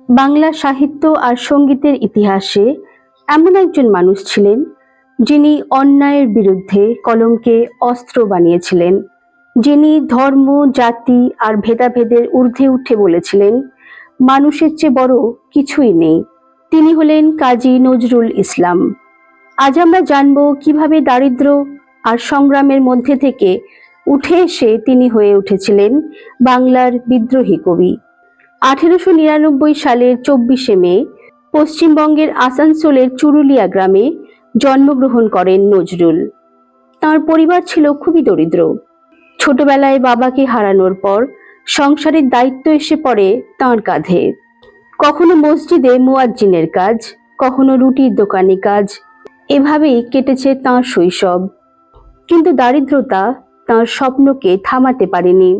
বাংলা সাহিত্য আর সঙ্গীতের ইতিহাসে এমন একজন মানুষ ছিলেন যিনি অন্যায়ের বিরুদ্ধে কলমকে অস্ত্র বানিয়েছিলেন, যিনি ধর্ম, জাতি আর ভেদাভেদের ঊর্ধ্বে উঠে বলেছিলেন মানুষের চেয়ে বড় কিছুই নেই। তিনি হলেন কাজী নজরুল ইসলাম। আজ আমরা জানব কিভাবে দারিদ্র্য আর সংগ্রামের মধ্যে থেকে উঠে এসে তিনি হয়ে উঠেছিলেন বাংলার বিদ্রোহী কবি। 1899 সালের 24শে মে পশ্চিমবঙ্গের আসানসোলের চুরুলিয়া গ্রামে জন্মগ্রহণ করেন নজরুল। তার পরিবার ছিল খুবই দরিদ্র। ছোটবেলায় বাবাকে হারানোর পর সংসারের দায়িত্ব এসে পড়ে তাঁর কাঁধে। কখনো মসজিদে মুয়াজ্জিনের কাজ, কখনো রুটির দোকানে কাজ, এভাবেই কেটেছে তাঁর শৈশব। কিন্তু দারিদ্রতা তাঁর স্বপ্নকে থামাতে পারেনি।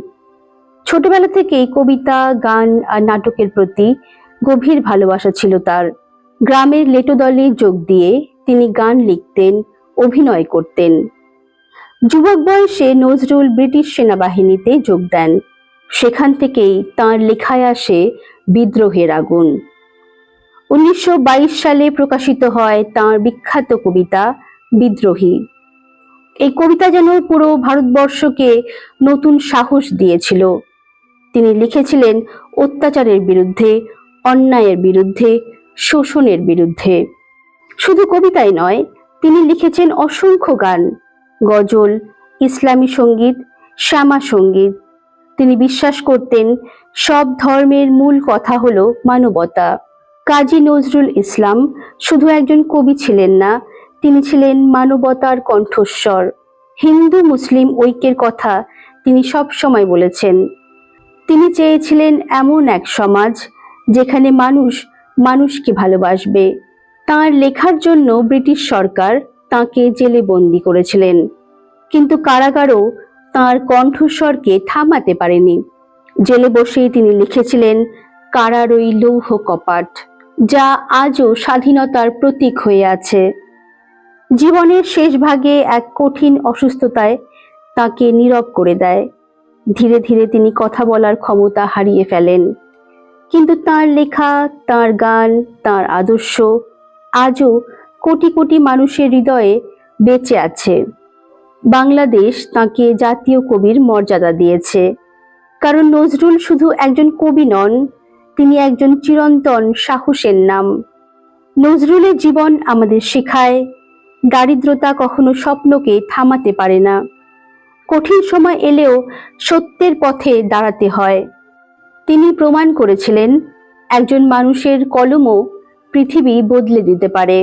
ছোটবেলা থেকেই কবিতা, গান আর নাটকের প্রতি গভীর ভালোবাসা ছিল তার। গ্রামের লেটো দলে যোগ দিয়ে তিনি গান লিখতেন, অভিনয় করতেন। যুবক বয়সে নজরুল ব্রিটিশ সেনাবাহিনীতে যোগ দেন। সেখান থেকেই তাঁর লেখায় আসে বিদ্রোহের আগুন। 1922 সালে প্রকাশিত হয় তাঁর বিখ্যাত কবিতা বিদ্রোহী। এই কবিতা যেন পুরো ভারতবর্ষকে নতুন সাহস দিয়েছিল। তিনি লিখেছিলেন অত্যাচারের বিরুদ্ধে, অন্যায়ের বিরুদ্ধে, শোষণের বিরুদ্ধে। শুধু কবিতাই নয়, তিনি লিখেছেন অসংখ্য গান, গজল, ইসলামী সঙ্গীত, শ্যামা সঙ্গীত। তিনি বিশ্বাস করতেন সব ধর্মের মূল কথা হলো মানবতা। কাজী নজরুল ইসলাম শুধু একজন কবি ছিলেন না, তিনি ছিলেন মানবতার কণ্ঠস্বর। হিন্দু মুসলিম ঐক্যের কথা তিনি সব সময় বলেছেন। তিনি চেয়েছিলেন এমন এক সমাজ যেখানে মানুষ মানুষকে ভালোবাসবে। তাঁর লেখার জন্য ব্রিটিশ সরকার তাঁকে জেলে বন্দী করেছিলেন, কিন্তু কারাগারও তাঁর কণ্ঠস্বরকে থামাতে পারেনি। জেলে বসেই তিনি লিখেছিলেন কারার ওই লৌহ কপাট, যা আজও স্বাধীনতার প্রতীক হয়ে আছে। জীবনের শেষ ভাগে এক কঠিন অসুস্থতায় তাকে নীরব করে দেয়। ধীরে ধীরে তিনি কথা বলার ক্ষমতা হারিয়ে ফেলেন, কিন্তু তাঁর লেখা, তাঁর গান, তাঁর আদর্শ আজও কোটি কোটি মানুষের হৃদয়ে বেঁচে আছে। বাংলাদেশ তাঁকে জাতীয় কবির মর্যাদা দিয়েছে, কারণ নজরুল শুধু একজন কবি নন, তিনি একজন চিরন্তন সাহসের নাম। নজরুলের জীবন আমাদের শেখায় দারিদ্রতা কখনো স্বপ্নকে থামাতে পারে না। কঠিন সময় এলেও সত্যের পথে দাঁড়াতে হয়। তিনি প্রমাণ করেছিলেন একজন মানুষের কলমও পৃথিবী বদলে দিতে পারে।